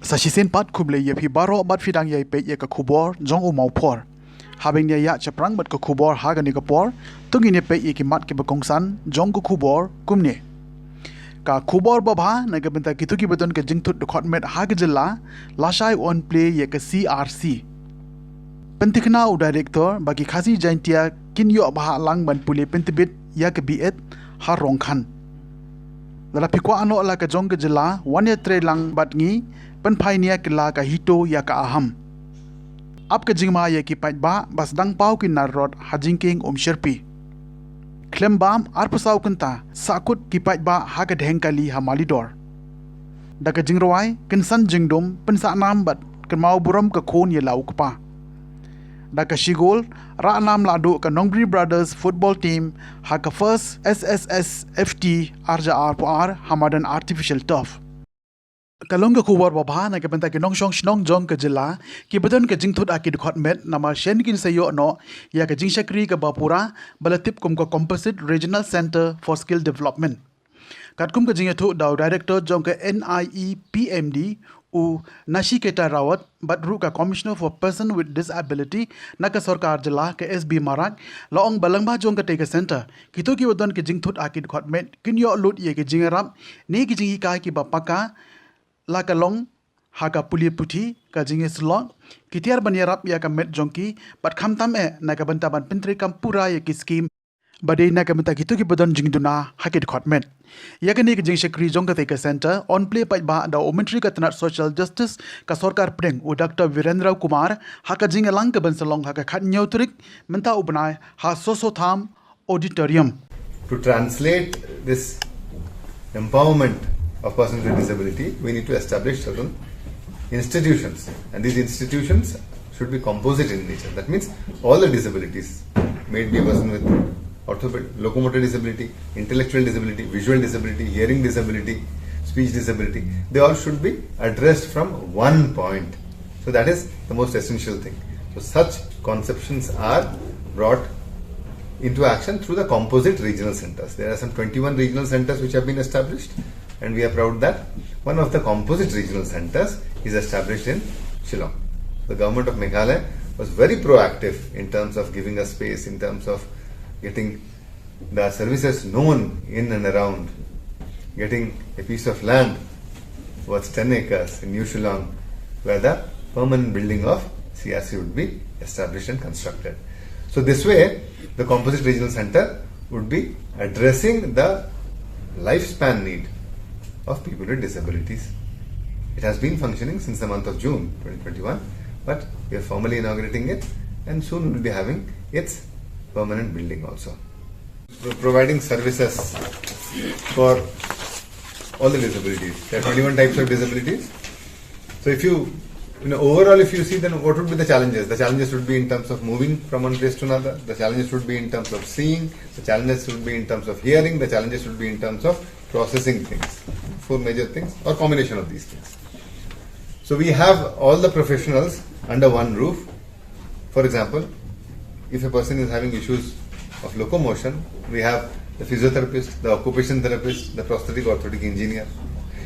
Sashisen pat kuble ye phi baro bat fidang ye pe ye ka khubor jong u Mawphor habeng ne ya chaprang bat ka khubor hagani ka por tungi ne pe ye ki mat ki bakongsan jong ku khubor kumne ka khubor babha na ga benta kitu ki beton ka jingthut khot met hag jylla lashai on play ye ka CRC pentikna u director bagi khazi jingjia kinyo bah lang ban puli pentibit ya ka biet ha rongkhan dala pikwa ano la ka jong ka jylla wane tre lang bat ngi pen phainia kila ka hito ya ka aham ap ka jingma ye ki ba bas dang pau ki narrot hajingking sherpi klembam arpusau kunta sakut ki ba ha ka dhengkali hamalidor da ka jingrowai kinsan jingdom pensa nam bat kemau buram ka khon ye laukpa da ka shigol ra nam ladu ka Nongbri brothers football team ha ka first SSS FT arja ar hamadan artificial turf kalong ka khubor babha na ka benta ki nong shnong jong ka jylla ki bedon ka jingthut akid khot met nama shen kin sayo no ya ka jingshakri ka bapura balatip kum ka composite regional center for skill development katkum ka jingethu daw director jong ka NIE PMD u Nashiketa Rawat badru ka commissioner for person with disability na ka sarkar jylla ka SB Marak laong balangba jong ka teka center kito ki bedon ka jingthut akid khot met kin yo lut ye ki jingarap ne ki jingi ka ki bapaka la ka long ha ka puli puthi ka jinge slot kitiar banyarap ya ka met jongki pat khamtam e na ka banta ban pintri kam pura ye ki scheme bade na ka banta kitu ki bodon jingduna hakit khotmet ya ka ne ki jing shekri jong ka teka center on play pa ba da omentry ka tanat social justice ka sarkar preng u Dr. Virendra Kumar ha ka jinge lang ka ban salong ha ka khat nyotrik menta ubnai ha soso tham auditorium to translate this empowerment of persons with disability, we need to establish certain institutions, and these institutions should be composite in nature. That means all the disabilities, may it be a person with locomotor disability, intellectual disability, visual disability, hearing disability, speech disability, they all should be addressed from one point. So that is the most essential thing. So such conceptions are brought into action through the composite regional centers. There are some 21 regional centers which have been established, and we are proud that one of the composite regional centers is established in Shillong. The government of Meghalaya was very proactive in terms of giving us space, in terms of getting the services known in and around, getting a piece of land worth 10 acres in New Shillong, where the permanent building of CRC would be established and constructed. So this way, the composite regional center would be addressing the lifespan need of people with disabilities. It has been functioning since the month of June 2021, but we are formally inaugurating it, and soon we will be having its permanent building also. We're providing services for all the disabilities. There are 21 types of disabilities. So if overall if you see, then what would be the challenges? The challenges would be in terms of moving from one place to another. The challenges would be in terms of seeing. The challenges would be in terms of hearing. The challenges would be in terms of processing things. 4 major things, or combination of these things. So we have all the professionals under one roof. For example, if a person is having issues of locomotion, we have the physiotherapist, the occupational therapist, the prosthetic orthotic engineer.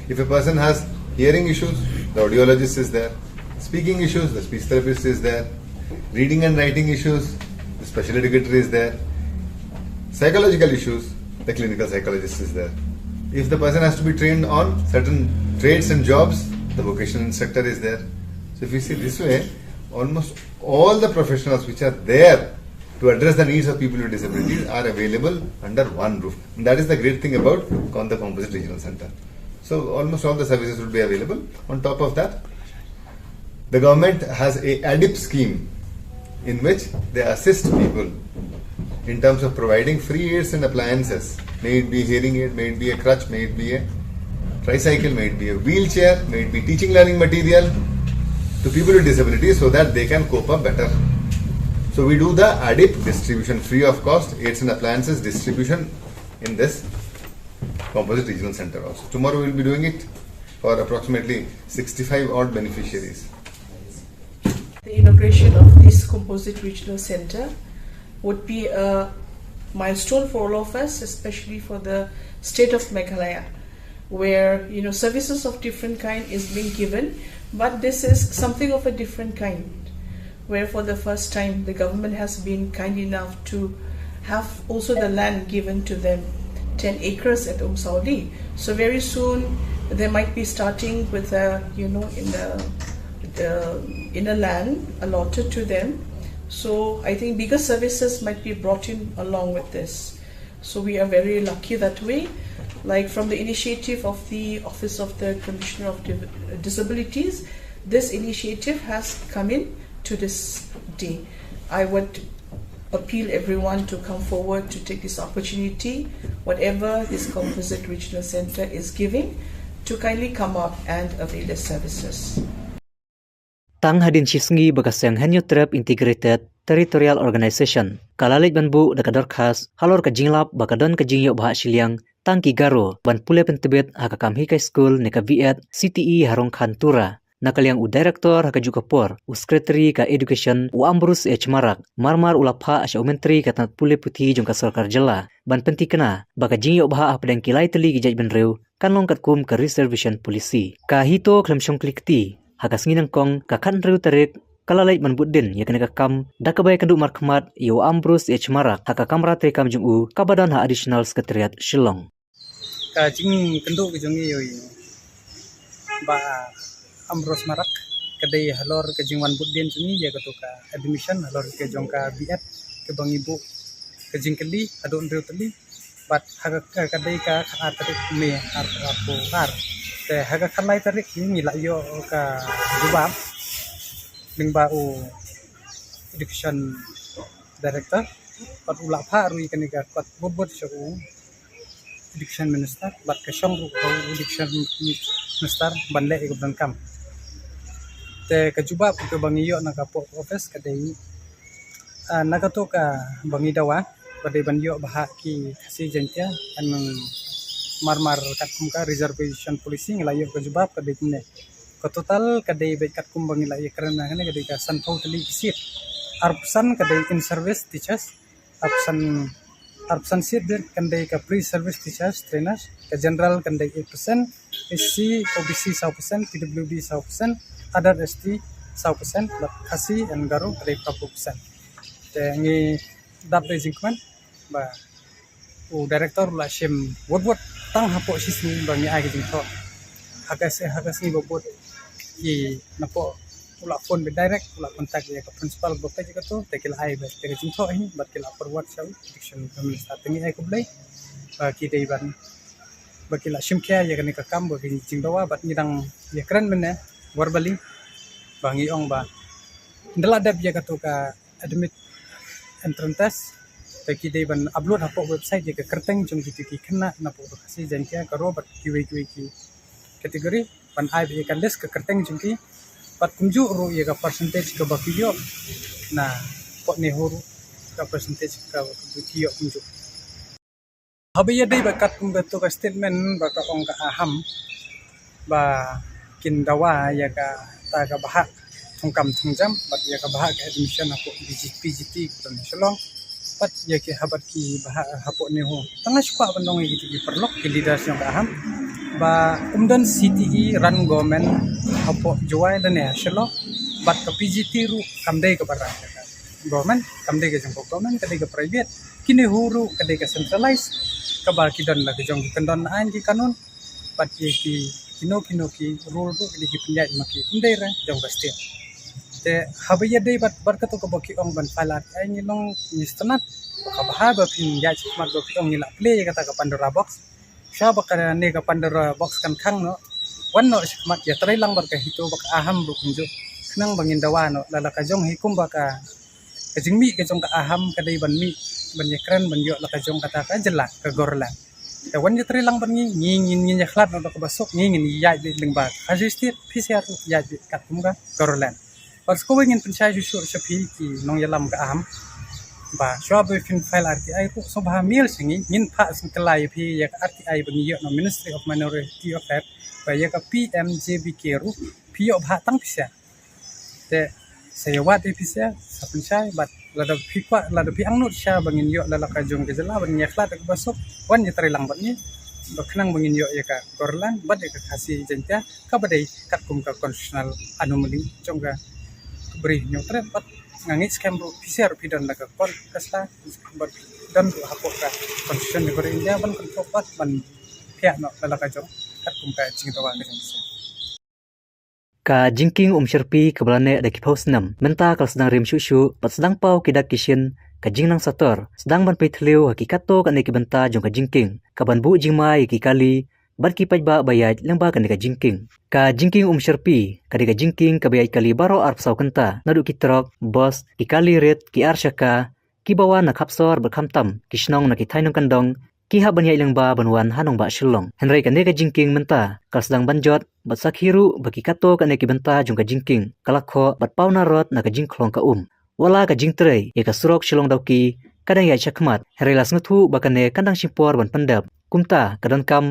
If a person has hearing issues, the audiologist is there. Speaking issues, the speech therapist is there. Reading and writing issues, the special educator is there. Psychological issues, the clinical psychologist is there. If the person has to be trained on certain trades and jobs, the vocational instructor is there. So if you see this way, almost all the professionals which are there to address the needs of people with disabilities are available under one roof. And that is the great thing about the Composite Regional Center. So almost all the services will be available. On top of that, the government has a ADIP scheme in which they assist people in terms of providing free aids and appliances. May it be a hearing aid, may it be a crutch, may it be a tricycle, may it be a wheelchair, may it be teaching learning material to people with disabilities so that they can cope up better. So we do the ADIP distribution, free of cost, aids and appliances distribution in this Composite Regional Center also. Tomorrow we will be doing it for approximately 65 odd beneficiaries. The inauguration of this Composite Regional Center would be a milestone for all of us, especially for the state of Meghalaya, where services of different kind is being given But this is something of a different kind, where for the first time the government has been kind enough to have also the land given to them, 10 acres at Saudi. So very soon they might be starting with in a land allotted to them. So I think bigger services might be brought in along with this. So we are very lucky that way. Like from the initiative of the Office of the Commissioner of Disabilities, this initiative has come in to this day. I would appeal everyone to come forward to take this opportunity, whatever this Composite Regional Center is giving, to kindly come up and avail the services. Tang hadin chisngi bagaseng Hanyo Trap Integrated Territorial Organization. Kalalit banbu dakador khas halor ka jinglap bakadon ka jingyo bah siliang tang ki garo ban pule pentebet hakakam hikai school neka viet CTE harong khantura. Nakaliang u director haka juga por u secretary ka education u ambrus marak marmar ulapha asya umentri ka tat pule puthi jong ka sarkar jylla ban penti kena baka jingyo bah apdang kilai teli gijaj benreu kanlong kat kum ka reservation policy ka hito klemsyong klikti haka singinang kong ka kan reu tarik kalalait manbudin ya kena kam dakabay kandu markmat u ambrus marak haka kamra trekam jong u kabadan ha additional secretariat Shillong ka jing kandu ke jong yoi ba Ambrose Marak kadai halor ke jingwan budin sini ya ka admission halor ke jongka biat ke bang ibu ke jingkeli adon reu teli bat haga kadai ka tarik me apo kar te haga kalai tarik ni la yo ka jubab ning ba u education director pat ula pha rui kan ga pat bobot so education minister bat ke song ru education minister banle ke bangkam te kajuba ke bangiyo na kapo office kadai nagato ka bangi dawa kadai banyo baha ki kasi jentia anong marmar katkum ka reservation policy nglayo kajuba kadai kumne ko total kadai be katkum bangi layo karena ngane kadai ka sanpau teli kisit arpsan kadai in service teachers arpsan sit der kadai ka pre service teachers trainers ka general kadai 8% SC OBC 100% PWD 100% other ST 100% but kasi and garo kadai 40%. Te ngi dap de jingkman ba u director la shim wot tang hapo sisni bangi ai jingtho hakasi bobot ki napo ula phone be direct ula kontak ya ka principal bope jika to te kila ai be te jingtho hi bat kila forward sau diction minister tengi ai kublai ba ki dei ban ba kila shim kya ya kan ka kam ba ki jingdawa bat nidang ya keren menne verbally bangi ong ba ndala dab ya ka admit entrance test taki dei ban upload hapo website ya ka kerteng jong ki kena na po kasi jankia karo bat kiwi ki kategori ban ai be kan list ka kerteng jong ki pat kunju ru ya ka percentage ka ba video na po ne huru ka percentage ka video kunju habiya dei ba kat kum beto ka statement ba ka ong ka aham ba kin dawa ya ka ta ka bahak tungkam tungjam bat ya ka bahak admission aku PGT kutan Shillong pat ya ke habat ki bahak hapo ne ho tanga suka bandong gitu ki perlok ki leaders yang ka aham ba umdan CTE run government hapo juai dan ya Shillong bat ka PGT ru kamdai ka barang government kamdai ka jangko government kadai ka private kini huru kadai ka centralized ka ba kidan la ke jong kendon an ki kanun pat ye ki kino ki rule ru di penjat maki indera jong pasti te habaya dei bat barkato ko boki ong ban falat ai ni long nistanat ka bahaba pin ya chmat go ong ni la play kata ka pandora box sha bakara ne ka pandora box kan khang no wan no chmat ya trai lang bar ka hito bak aham ru kunju nang bangin dawa no lala ka jong hikum baka ka jingmi ka jong ka aham ka dei ban mi ban yakran ban yo la ka jong kata ka jylla ka gorla te wan yatri lang ban ngin yakhlat no ka basok ngin ya di lengba resistir PCR ya di katum ka gorlan pas ko ngin pensai jusur sepi ki nong yalam ka aham ba shwabe fin file RTI ko so ba mil singi ngin pha sing kelai phi ya RTI ban yo no Ministry of Minority Affairs ba ya ka PMJBK ru phi yo bha tang pisa te saya wat pisa sa pensai bat lada pi angno sha bangin yo lala ka jong ke jela ban yakhlat ka basok wan yatri lang ban ni bakhnang mengin yo ya ka korlan bad ya ka khasi jenta ka badai kat kum ka constitutional anomaly chongga beri nyotre pat ngangit scam PCR pidon la ka kon kasta bad dan hapok ka constitution ni beri India ban kon pat ban pihak no la ka jong kat kum ka jingtawa ni Ka jingking sherpi kebalane ada kipaus 6 menta kal sedang rim syushu pat sedang pau kidak kishin ka jingnang sator sedang ban peithleu hakikato ka neki benta jong ka jingking ka ban bu jingmai ki kali ban ki pajba bayaj lengba ka neki jingking ka jingking sherpi ka deka jingking ka bayaj kali baro arp sau kenta nadu ki trok bus ki kali ret ki arshaka ki bawa na khapsor berkhamtam kishnong na ki thainong kandong ki ha ban yai lengba banwan hanong ba shillong henrai ka neka jingking menta kal sedang banjot bat sakhiru baki kato ka neki benta jong ka jingking kalakho bat pauna rot na ka jingklong ka wala ka jingtrei e ka surok shilong dawki kadang ya chakmat herelas nguthu bakane kandang simpor ban pandap kumta kadon kam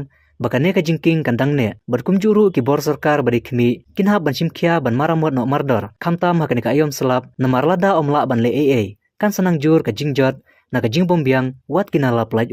bakane ka jingking kandang ne bat kumjuru ki bor sarkar bari khmi kinha ban simkhia ban maramot no mardor khamtam hakane ka ayom selap namar lada omla ban le kan sanang jur ka jingjot na ka jingbombyang wat kinala plaj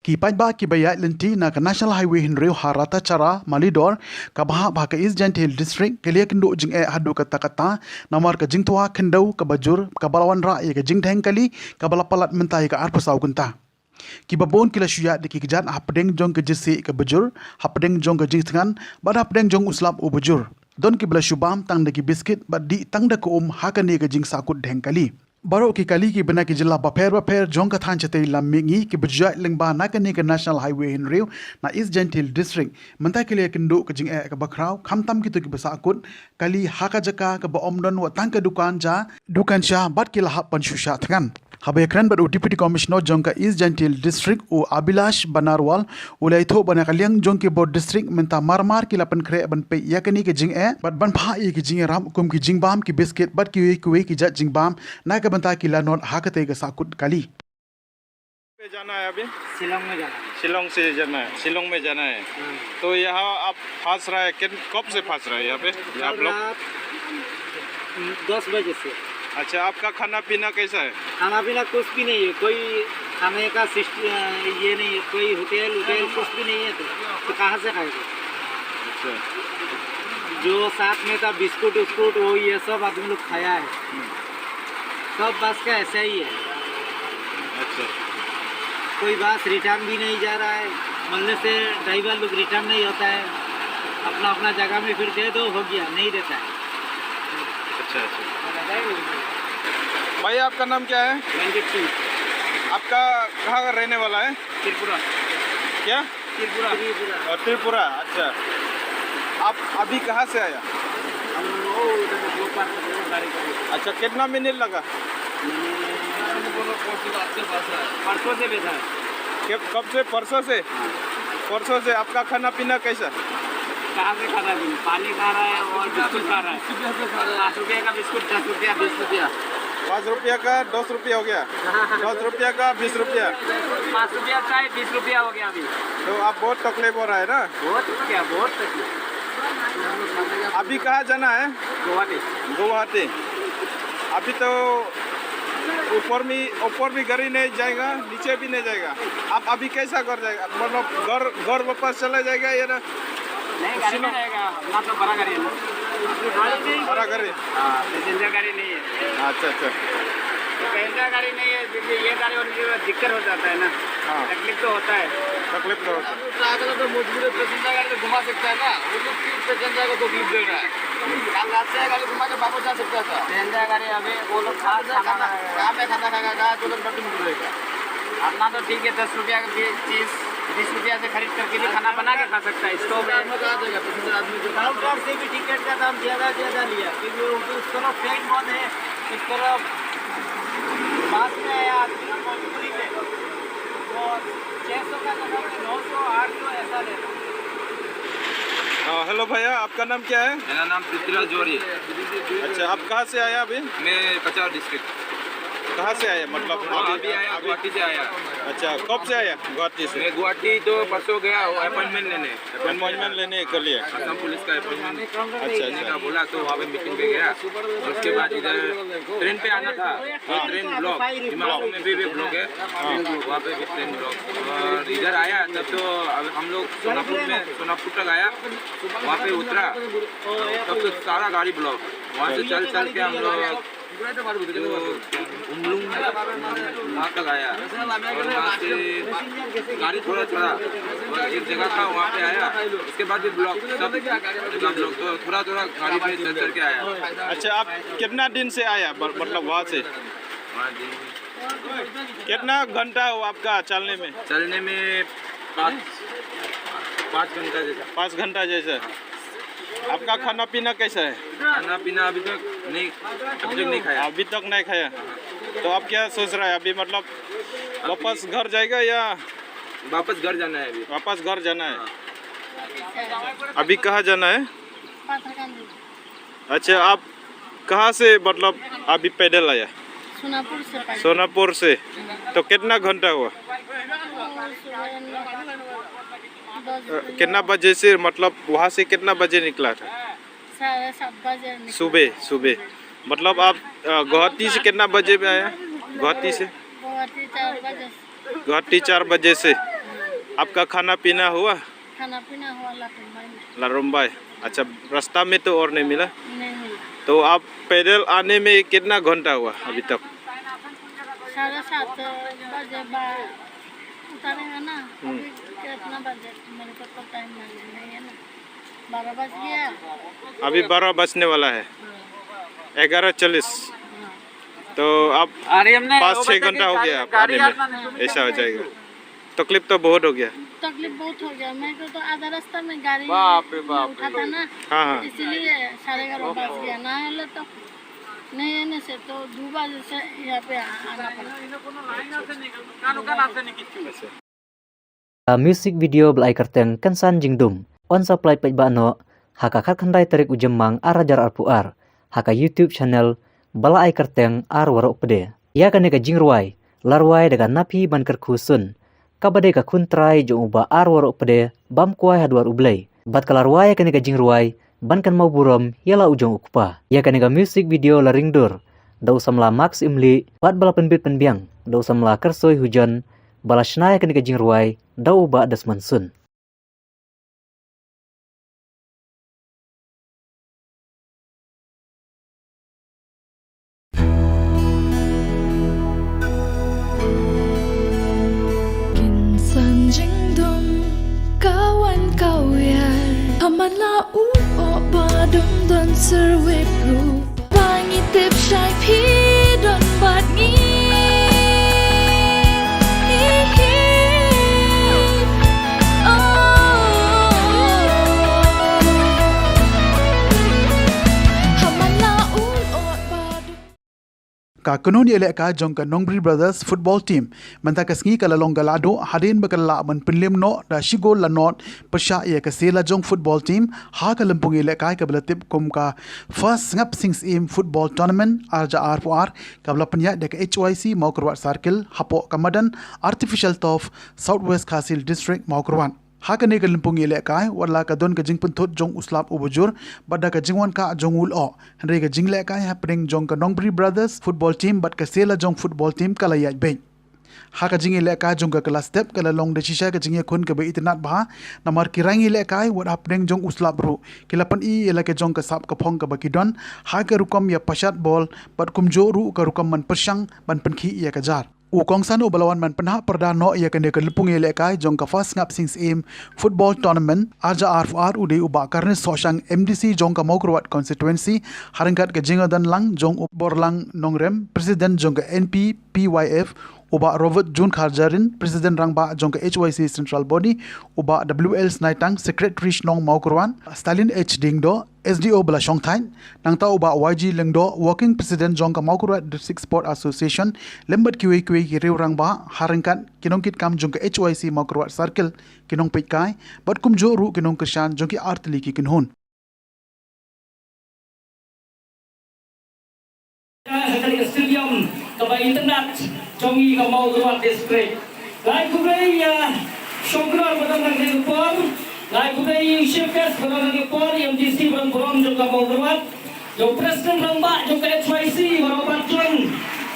Ki pajba ki bayat lenti na ka National Highway hinreu harata cara Malidor ka baha ka East Gentil District kelia kendo jing hadu kata kata namar ka jingtua kendau ka bajur ka balawan ra ka jing dheng kali ka balapalat mentai ka arpasau gunta ki babon kila shuya de ki jan hapdeng jong ka jisi ka bajur hapdeng jong ka jing tengan bad hapdeng jong uslap u bajur don ki bla shubam tang de ki biscuit bad di tang da ko hakane ka jing sakut dheng kali Baro ki kali ki bina ki jylla baper jong ka than chate lammingi ki bujja lengba na ka ni ka National Highway in Riu na East Gentil District menta ke le kindu ka jing ka bakrau khamtam ki tu ki basa akut kali haka jaka ka ba omdon wa tang ka dukan sha bat ki la pan shusha thangan Habe kran bad Deputy Commissioner jong ka East Gentil District o Abilash Banarwal ulaitho bana kalyang jong ki Board District menta marmar ki lapan kre ban pe yakani ke jing bad ban pha ki jing ram kum ki jing bam ki biscuit bad ki ki jat jing bam na ka बंता की लानोट हाकते का साकुट काली पे जाना है अभी शिलोंग में जाना है। शिलोंग से जाना है शिलोंग में जाना है तो यहाँ आप फंस रहा है कब से फंस रहा है यहाँ पे आप लोग 10 बजे से। अच्छा आपका खाना पीना कैसा है खाना पीना कुछ भी नहीं है कोई खाने का सिस्टम ये नहीं है कोई होटल कुछ भी नहीं है तो कहाँ से खाएगा। अच्छा जो साथ में था बिस्कुट उस्कुट वो ये सब आदमी लोग खाया है सब बस का ऐसा ही है। अच्छा कोई बस रिटर्न भी नहीं जा रहा है मलने से ड्राइवर लोग रिटर्न नहीं होता है अपना अपना जगह में फिर दे दो हो गया नहीं देता है। अच्छा भाई आपका नाम क्या है रंजित सिंह। आपका कहाँ का रहने वाला है त्रिपुरा। क्या त्रिपुरा। त्रिपुरा अच्छा आप अभी कहाँ से आया अच्छा कितना मिनट लगा परसों से बैठा है कब से परसों से आपका खाना पीना कैसा कहाँ से खाना पीना पानी खा रहा है और बिस्कुट खा रहा है 5 रुपये का बिस्कुट 10 रुपया 20 रुपया 5 रुपया का 10 रुपया हो गया 10 रुपया का 20 रुपया 5 रुपया का 20 रुपया हो गया अभी तो आप बहुत तकलीफ हो रहा है ना बहुत तकलीफ। अभी कहाँ जाना है गुवाहाटी अभी तो ऊपर भी गाड़ी नहीं जाएगा नीचे भी नहीं जाएगा आप अभी कैसा कर जाएगा मतलब घर वापस चला जाएगा या ना नहीं गाड़ी में जाएगा अपना तो बड़ा गाड़ी है ना बड़ा गाड़ी पैसेंजर गाड़ी नहीं है। अच्छा पैसेंजर गाड़ी नहीं है ये गाड़ी होने के बाद दिक्कत हो जाता है ना तकलीफ तो होता है तो मजबूर पैसेंजर गाड़ी तो घुमा सकता है ना वो लोग पैसेंजर को तकलीफ दे रहा है कल रात से गाड़ी घुमा के वापस जा सकता था पैसेंजर गाड़ी अभी वो लोग खाना खाएगा तो लोग डॉक्टर मिलेगा अपना तो ठीक है 10 रुपया का चीज़ ₹20 से खरीद करके भी खाना बना के खा सकता है। स्टोव में काउंटर से भी टिकट का दाम ज़्यादा लिया, क्योंकि उस तरफ ट्रेन बंद है, इस तरफ पास में आया मौजूदगी में, और 600 का जगह पे 900 800 ऐसा लेना। हेलो भैया, आपका नाम क्या है? मेरा नाम पृथ्वीराज जोरी है। अच्छा, आप कहाँ से आया अभी? मैं कचार डिस्ट्रिक्ट। कहाँ से आया मतलब? अभी आया, गुवाहाटी से आया। अच्छा, कब से आया गुवाहाटी से? मैं गुवाहाटी तो परसों गया अपॉइंटमेंट लेने के लिए। असम पुलिस का अपॉइंटमेंट अच्छा का बोला, तो वहाँ पे मीटिंग पे गया। उसके बाद इधर ट्रेन पे आना था, ट्रेन ब्लॉक, हिमालय में भी ब्लॉक है, वहाँ पे भी ट्रेन ब्लॉक। और इधर आया तब तो अब हम लोग सोनापुर तक आया, वहाँ पे उतरा तब तो सारा गाड़ी ब्लॉक। वहाँ से चल के हम लोग उमलुंग वहाँ तक आया, और वहाँ से गाड़ी थोड़ा चला और एक जगह था वहाँ पे आया। उसके बाद भी ब्लॉक, सब जगह ब्लॉक, तो थोड़ा गाड़ी पे चल के आया। अच्छा, आप कितना दिन से आया मतलब वहाँ से? कितना घंटा हो आपका चलने में? 5 घंटा जैसा। आपका खाना पीना कैसा है? खाना पीना अभी तक नहीं खाया। अभी तक नहीं खाया। तो आप क्या सोच रहा है अभी, मतलब वापस घर जाएगा या? वापस घर जाना है अभी। वापस घर जाना है। अभी कहाँ जाना है? अच्छा, आप कहाँ से मतलब अभी पैदल आया? सोनापुर से। तो कितना घंटा हुआ? कितना बजे से, मतलब वहाँ से कितना बजे निकला था? 7:30 बजे। सुबह। मतलब आप गुवाहाटी से कितना बजे में आया? गुवाहाटी 4 बजे से। आपका खाना पीना हुआ? लारुम्बाई। अच्छा, रास्ता में तो और नहीं मिला? तो आप पैदल आने में कितना घंटा हुआ अभी तक? 7:30 बजे उतारेगा ना। कितना बजे मेरे को तो टाइम नहीं है ना, 12 बज गया। अभी 12 बजने वाला है। 11:40। तो आप 5-6 घंटा हो गया आप आने में, ऐसा हो जाएगा। तकलीफ तो बहुत हो गया। मेरे को तो आधा रास्ता में गाड़ी उठा था ना। हाँ। इसीलिए 11:30 बज गया ना। हेलो तो नहीं आने से तो 2 बजे से यहाँ पे आना पड़ा। Music video belai kerteng kensan jingdum. On supply pej bano. Haka khandai terik ujemang arajar arpuar. Haka YouTube channel balai kerteng ar warok pede. Ya kane ka jingruai. Larwai daga napi ban kerkusun. Kabade ka kuntrai jong uba ar warok pede. Bam kuai hadwar ublay. Bat kalarwai kane ka jingruai. Ban kan mau burom yala ujong ukpa. Ya kane ka music video laringdur. Dau samla max imli. Bat bala penbit penbiang. Dau samla kersoy hujan. Balasnaya kane ka jingruai. Dau ba das mansun. Kinsan jingdum kawan kauyan Hamala o badong don serwet ru Pangitip syai pi don bat ngi Ka kanun yele ka jong ka Nongbri Brothers football team manta kasngi kala long galado hadin bakala man pinlim no da shigo la not pasha ye ka sela jong football team ha ka lampung yele ka blatip kum ka first ngap sings im football tournament arja r4r kabla panya de ka HYC Mawphor circle hapo kamadan artificial tof southwest Khasil district Mawphor Hakane ka limpung ile kai wala ka don ka jingpun thot jong uslap ubujur bada ka jingwan ka jongul o henry ka jingle kai happening jong ka Nongbri Brothers football team but ka sela jong football team kala ya be haka jingile ka jong ka kala step kala long de shisha ka jingye khun ka be itnat ba namar kirang ile kai what happening jong uslap ru kilapan I ila ke jong ka sap ka phong ka bakidon haka rukam ya pashat ball but kumjo ru ka rukam man persang ban penkhi ya ka jar Ukongsan ubalawan man penha perdano ia kene ke lipung ile kai jong ka first ngap sings aim football tournament arja r4r ude uba karne soshang MDC jong ka Mawphor constituency haringkat ke jingodan lang jong borlang nongrem president jong ka NP PYF uba Robert Jun Kharjarin President Rangba jong ke HYC Central Body uba WL Snaitang Secretary Nong Maukurwan Stalin H Dingdo SDO Bala Shongthain nangta uba YG Lengdo Working President jong ka Maukurwa District Sport Association lembat kiwi ki rew Rangba haringkat kinongkit kam jong ke HYC Maukurwa Circle kinong pitkai bat kumjo ru kinong Krishan jong ki artli ki kinhun stadium kepada internet jongi ke Mawphor district. Lai kubai syukur pada negeri Pon, lai kubai syukur pada negeri Pon MDC berom juga Mawphor. Yang Presiden Rambak juga HYC berobat jong.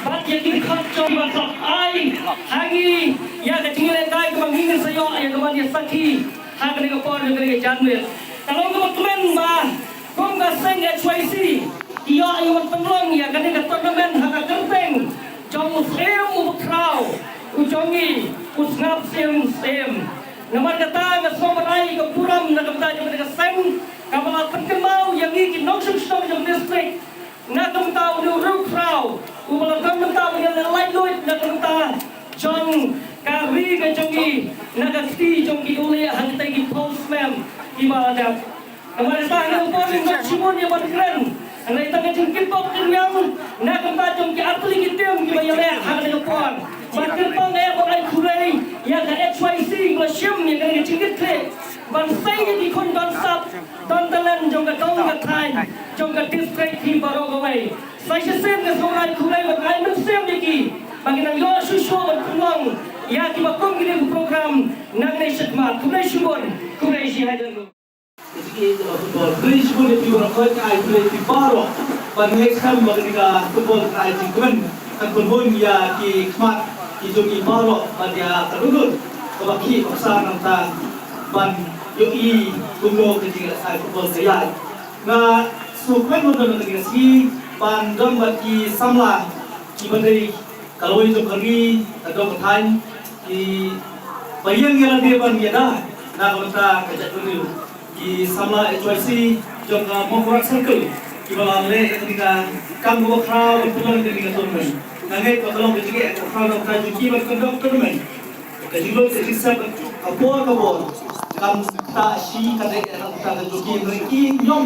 Bat yang dikhot jong batok ai hagi ya kecil kai kemangin sayo ya kemudian sakhi hang negeri Pon juga negeri Janwil. Kalau kemudian bah kom gaseng HYC ia iwan penglong ya ketika tournament haka kerteng jong usem ukrau ujongi usngap sem naman kata ngasomarai ke puram na kamta jong ketika sem kamala penkemau yang iki noksuk stong jong district na kamta unu rukrau ubala kamta yang lain loit na kamta jong kari ke jongi na kasti jong ki ule hang tegi postman di baladap naman kata ngapon ng simon yang berkeren Andai tak jengkit pop yang nak kembali jom ke atli kita mungkin bayar leh hang dengan pon. Bahkan pon ayah boleh kurai yang ke HYC Malaysiam yang kena jengkit ke. Bansai di kon konsep tontonan jom ke kaum ke Thai jom ke district di baru kawai. Saya sen ke seorang kurai berkai Malaysiam lagi. Bagi nang yo susu berpeluang ya di bakom kita program nang nesyatmat kurai syukur kurai syihadan. Beri semua di luar kota air di baru, banyak sekali mereka football air jingkuan, kan pun ya ki smart ki jogi baru pada terundur, bagi paksa nanta ban yoi tunggu ketika air football saya. Nah, sukan modal negeri ban dong bagi samla ki bandai kalau itu kami atau ketan ki bayang yang dia ban dia dah, nah kita kerja dulu. Di sama HYC jong Mawphor Circle di bawah le ketika kamu berkau berpulang ketika tournament nangai kalau ketika berkau kita juki berkendok tournament ketika kita kabor kamu tak si ketika kita juki mereka nyom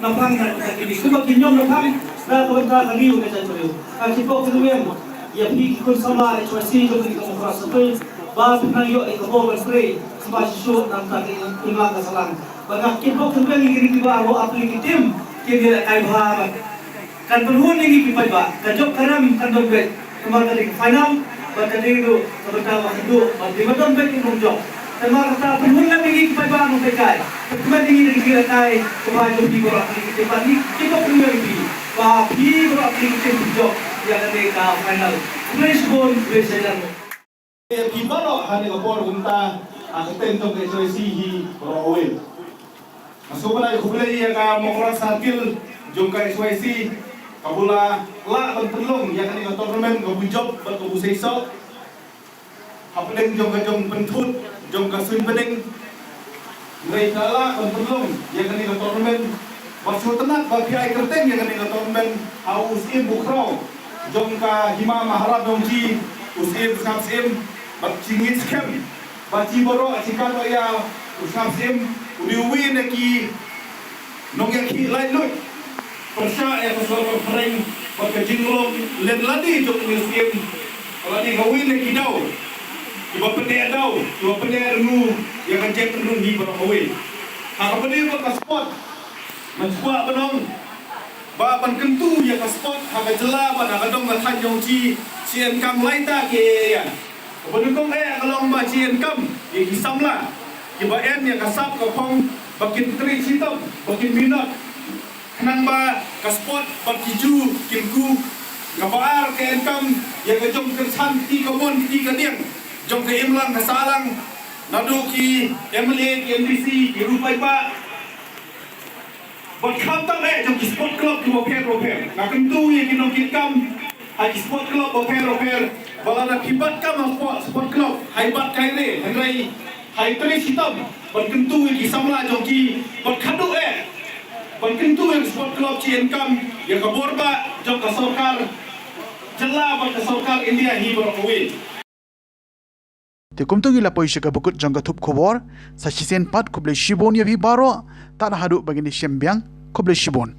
napang kita kini sebab nyom napang dah kita kaliu kita curiu kita kemudian ya pergi sama HYC jong ketika Mawphor Circle bab nayo kabor berspray sebab show nampak ulang kesalang bagaimana kita kemudian ingin kita bawa aplikasi tim kita kaya bahagia kan penghuni ini kita bawa kan jok karam kan dompet kemarin dari final pada itu terutama itu di dompet itu jok kemarin kata penghuni ini kita bawa dompet kaya kemarin ini kita kaya kemarin jok di bawa aplikasi bagi kita punya ini bagi bawa aplikasi jok yang ada ke final fresh ball fresh jalan kita bawa hari kapor unta akhirnya untuk HYC hi berawal masuk pada khubor yang ka Mawphor Circle jong ka HYC kabula la pentelong yang ni tournament go job bat go seisok hapdeng jong ka jong pentut jong ka swim bedeng ngai kala pentelong yang ni tournament masuk tenat bagi ai kerteng yang ni tournament haus im bukrau jong ka hima maharab dongji usim samsim bat cingit scam bat ciboro acikan ya usamsim udiwi neki nongyak ki lain loy persya ya pasal pereng pakai jinglong len ladi jok museum kalau di gawin neki dau iba pendek dau iba pendek nu yang kan cek nu di barang gawin hak pendek ke spot mencuak benong ba pan kentu ya ke spot hak jylla pada kadong ka tanjong ci cien kam laita ke ya pendukung kalau mbak cien kam ya kisamla Ibaen yang kasap kapong bakin tri sitam bakin minat kenang ba kaspot bakiju kinku kabar ke enkam yang jong kersan ti kamon ti kadiang jong ke imlang kasalang nadu ki MLA ki MDC ki rupai ba bakam tang jong ki sport club ki Mawphor na kentu ye ki nong kitkam ha ki sport club Mawphor balana kibat kam sport club haibat kaire hangrai hai teri sitam berkentu ki samla joki berkadu berkentu yang sport club ci income yang kaborba jok ka sarkar jylla ba ka sarkar India hi barawi Ti kumtungi la poisha ka bukut jong ka thup khubor sa chisen pat khuble shibon ya bhi baro ta hadu bagini shembyang khuble shibon